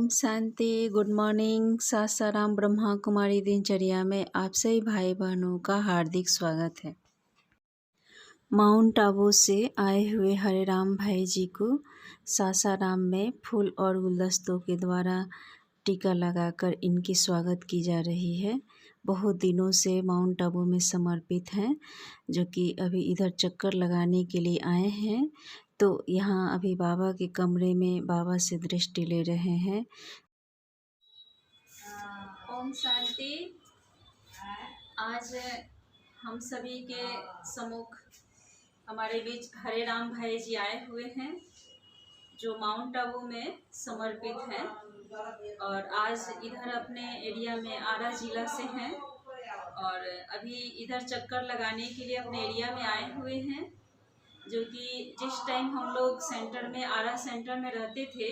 ओम शांति। Good morning. Sasaram Brahma Kumari दिनचर्या में आप सभी भाई बहनों का हार्दिक स्वागत है। माउंट आबू से आए हुए हरे राम भाई जी को सासाराम में फूल और गुलदस्तों के द्वारा टीका लगाकर इनकी स्वागत की जा रही है। बहुत दिनों से माउंट आबू में समर्पित हैं, जो कि अभी इधर चक्कर लगाने के लिए आए हैं। तो यहाँ अभी बाबा के कमरे में बाबा से दृष्टि ले रहे हैं। ओम शांति। आज हम सभी के सम्मुख हमारे बीच हरे राम भाई जी आए हुए हैं, जो माउंट आबू में समर्पित हैं और आज इधर अपने एरिया में आरा जिला से हैं और अभी इधर चक्कर लगाने के लिए अपने एरिया में आए हुए हैं। जो कि जिस टाइम हम लोग सेंटर में आरा सेंटर में रहते थे,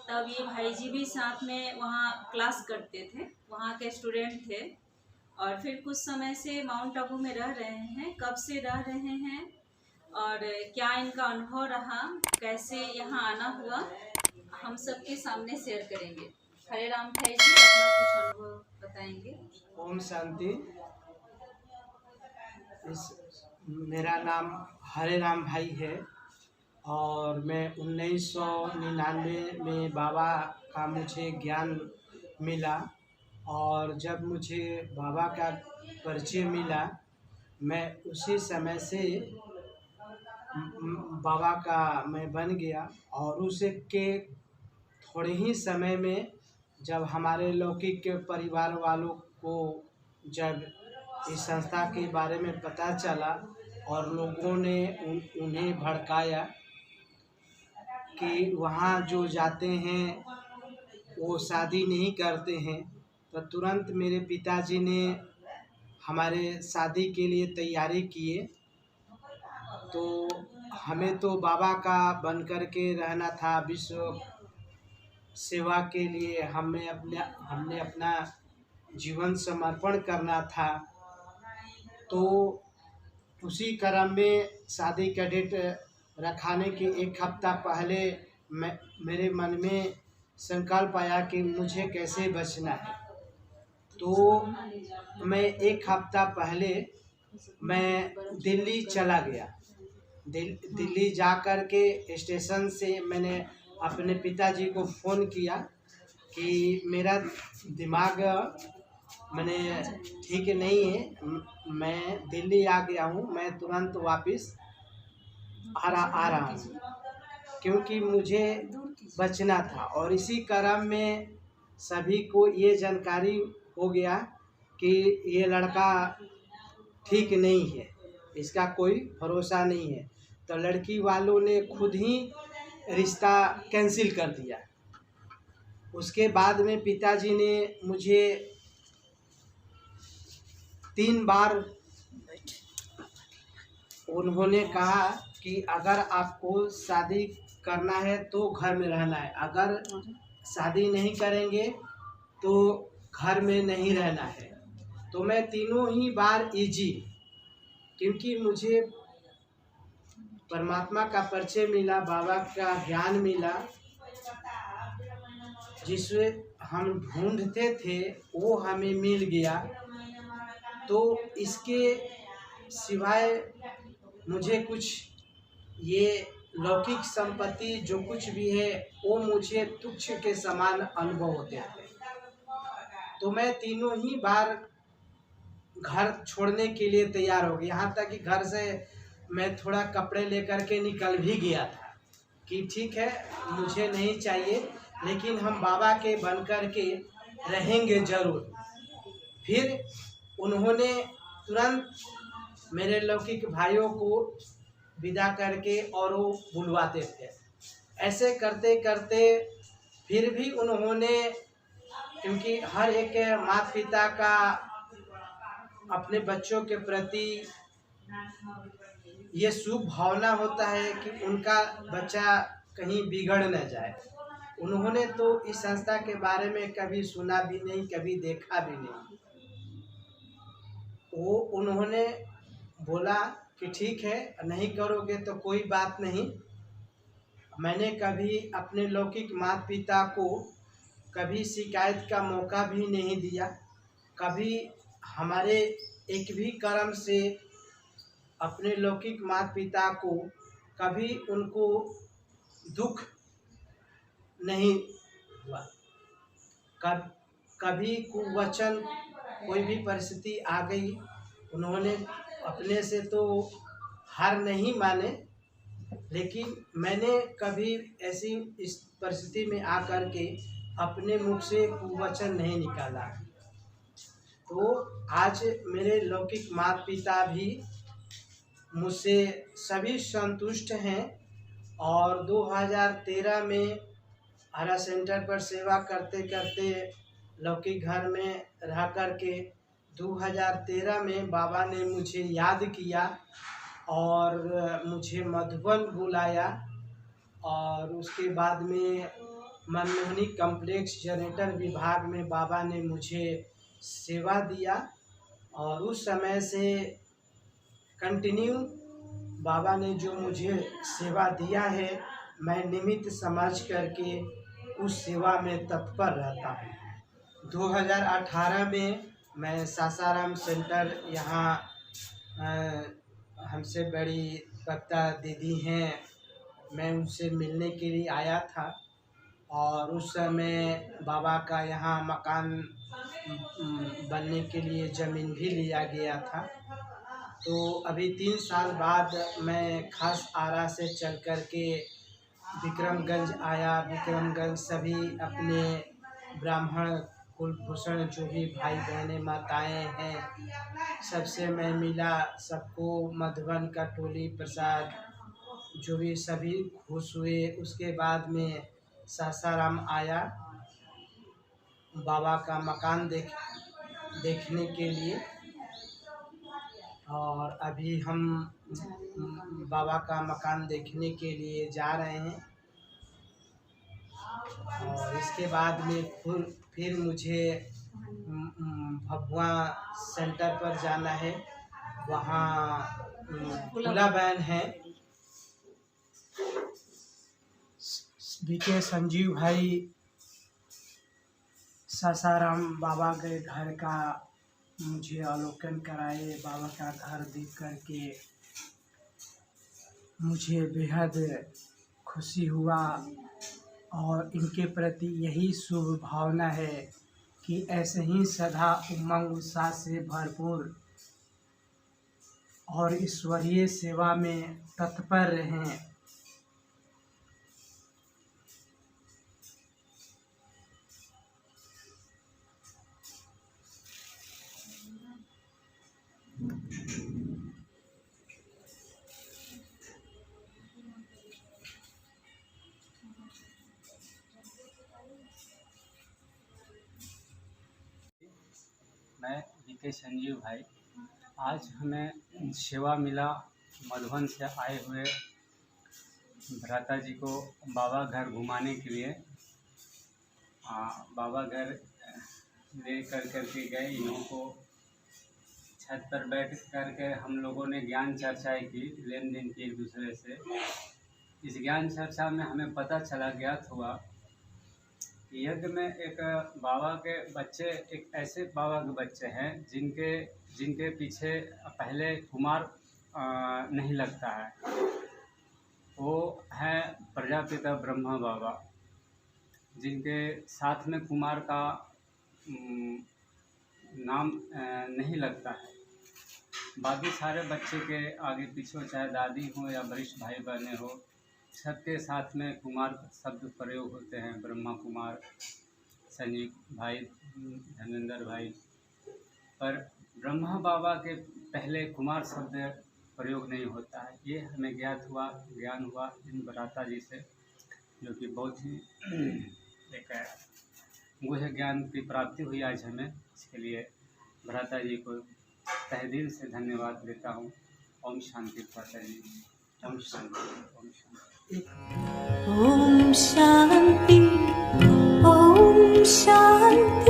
तब ये भाई जी भी साथ में वहाँ क्लास करते थे, वहाँ के स्टूडेंट थे और फिर कुछ समय से माउंट आबू में रह रहे हैं। कब से रह रहे हैं और क्या इनका अनुभव रहा, कैसे यहाँ आना हुआ, हम सबके सामने शेयर करेंगे। हरे राम भाई जी अपना कुछ अनुभव बताएंगे। ओम शांति। मेरा नाम हरे राम भाई है और मैं 1999 में बाबा का मुझे ज्ञान मिला और जब मुझे बाबा का परिचय मिला, मैं उसी समय से बाबा का मैं बन गया और उसके थोड़े ही समय में जब हमारे लौकिक परिवार वालों को जब इस संस्था के बारे में पता चला और लोगों ने उन्हें भड़काया कि वहाँ जो जाते हैं वो शादी नहीं करते हैं, तो तुरंत मेरे पिताजी ने हमारे शादी के लिए तैयारी किए। तो हमें तो बाबा का बन कर के रहना था, विश्व सेवा के लिए हमने अपना जीवन समर्पण करना था। तो उसी क्रम में शादी का डेट रखाने के एक हफ्ता पहले मेरे मन में संकल्प आया कि मुझे कैसे बचना है। तो मैं एक हफ्ता पहले मैं दिल्ली चला गया। दिल्ली जा कर के स्टेशन से मैंने अपने पिताजी को फ़ोन किया कि मेरा दिमाग मैंने ठीक नहीं है, मैं दिल्ली आ गया हूँ, मैं तुरंत वापस आ रहा हूँ, क्योंकि मुझे बचना था। और इसी क्रम में सभी को ये जानकारी हो गया कि ये लड़का ठीक नहीं है, इसका कोई भरोसा नहीं है। तो लड़की वालों ने खुद ही रिश्ता कैंसिल कर दिया। उसके बाद में पिताजी ने मुझे 3 बार उन्होंने कहा कि अगर आपको शादी करना है तो घर में रहना है, अगर शादी नहीं करेंगे तो घर में नहीं रहना है। तो मैं तीनों ही बार इजी, क्योंकि मुझे परमात्मा का परिचय मिला, बाबा का ज्ञान मिला, जिसे हम ढूंढते थे वो हमें मिल गया। तो इसके सिवाय मुझे कुछ ये लौकिक संपत्ति जो कुछ भी है वो मुझे तुच्छ के समान अनुभव होते हैं। तो मैं तीनों ही बार घर छोड़ने के लिए तैयार हो गया। यहाँ तक कि घर से मैं थोड़ा कपड़े लेकर के निकल भी गया था कि ठीक है, मुझे नहीं चाहिए, लेकिन हम बाबा के बन कर के रहेंगे ज़रूर। फिर उन्होंने तुरंत मेरे लौकिक भाइयों को विदा करके और वो बुलवाते थे। ऐसे करते करते फिर भी उन्होंने, क्योंकि हर एक माता पिता का अपने बच्चों के प्रति ये शुभ भावना होता है कि उनका बच्चा कहीं बिगड़ न जाए। उन्होंने तो इस संस्था के बारे में कभी सुना भी नहीं, कभी देखा भी नहीं। वो उन्होंने बोला कि ठीक है, नहीं करोगे तो कोई बात नहीं। मैंने कभी अपने लौकिक माता पिता को कभी शिकायत का मौका भी नहीं दिया। कभी हमारे एक भी कर्म से अपने लौकिक माता पिता को कभी उनको दुख नहीं हुआ। कभी कुवचन कोई भी परिस्थिति आ गई, उन्होंने अपने से तो हार नहीं माने, लेकिन मैंने कभी ऐसी इस परिस्थिति में आकर के अपने मुख से कुवचन नहीं निकाला। तो आज मेरे लौकिक माता पिता भी मुझसे सभी संतुष्ट हैं। और 2013 में आरा सेंटर पर सेवा करते करते लौकिक घर में रह कर के 2013 में बाबा ने मुझे याद किया और मुझे मधुबन बुलाया। और उसके बाद में मनमोहनी कम्प्लेक्स जनरेटर विभाग में बाबा ने मुझे सेवा दिया। और उस समय से कंटिन्यू बाबा ने जो मुझे सेवा दिया है, मैं निमित्त समझ करके उस सेवा में तत्पर रहता हूँ। 2018 में मैं सासाराम सेंटर यहाँ हमसे बड़ी भक्ता दीदी हैं, मैं उनसे मिलने के लिए आया था। और उस समय बाबा का यहाँ मकान बनने के लिए ज़मीन भी लिया गया था। तो अभी 3 साल बाद मैं खास आरा से चल कर के विक्रमगंज आया। विक्रमगंज सभी अपने ब्राह्मण कुलभूषण जो भी भाई बहनें माताएँ हैं, सबसे मैं मिला। सबको मधुबन का टोली प्रसाद जो भी सभी खुश हुए। उसके बाद में सासाराम आया बाबा का मकान देखने के लिए। और अभी हम बाबा का मकान देखने के लिए जा रहे हैं। और इसके बाद में फिर मुझे भभुआ सेंटर पर जाना है। वहाँ खुला बैन है, बीके संजीव भाई सासाराम बाबा के घर का मुझे अवलोकन कराए। बाबा का घर देख करके मुझे बेहद खुशी हुआ। और इनके प्रति यही शुभ भावना है कि ऐसे ही सदा उमंग उत्साह से भरपूर और ईश्वरीय सेवा में तत्पर रहें। मैं बीके संजीव भाई, आज हमें सेवा मिला मधुबन से आए हुए भ्राता जी को बाबा घर घुमाने के लिए। बाबा घर ले कर के गए। इन्हों को छत पर बैठ कर के हम लोगों ने ज्ञान चर्चाएँ की, लेन देन की एक दूसरे से। इस ज्ञान चर्चा में हमें पता चला, ज्ञात हुआ यज्ञ में एक बाबा के बच्चे, एक ऐसे बाबा के बच्चे हैं जिनके पीछे पहले कुमार नहीं लगता है। वो है प्रजापिता ब्रह्मा बाबा, जिनके साथ में कुमार का नाम नहीं लगता है। बाकी सारे बच्चे के आगे पीछे चाहे दादी हो या वरिष्ठ भाई बहने हो, सबके साथ में कुमार शब्द प्रयोग होते हैं। ब्रह्मा कुमार, संजीव भाई, धर्मेंद्र भाई। पर ब्रह्मा बाबा के पहले कुमार शब्द प्रयोग नहीं होता है। ये हमें ज्ञान हुआ इन भ्राता जी से, जो कि बहुत ही एक गुह्य ज्ञान की प्राप्ति हुई आज हमें। इसके लिए भ्राता जी को तहे दिल से धन्यवाद देता हूँ। ओम शांति भ्राता जी। ओम शांति। ओम शांति। ओम शांति। ओम शांति।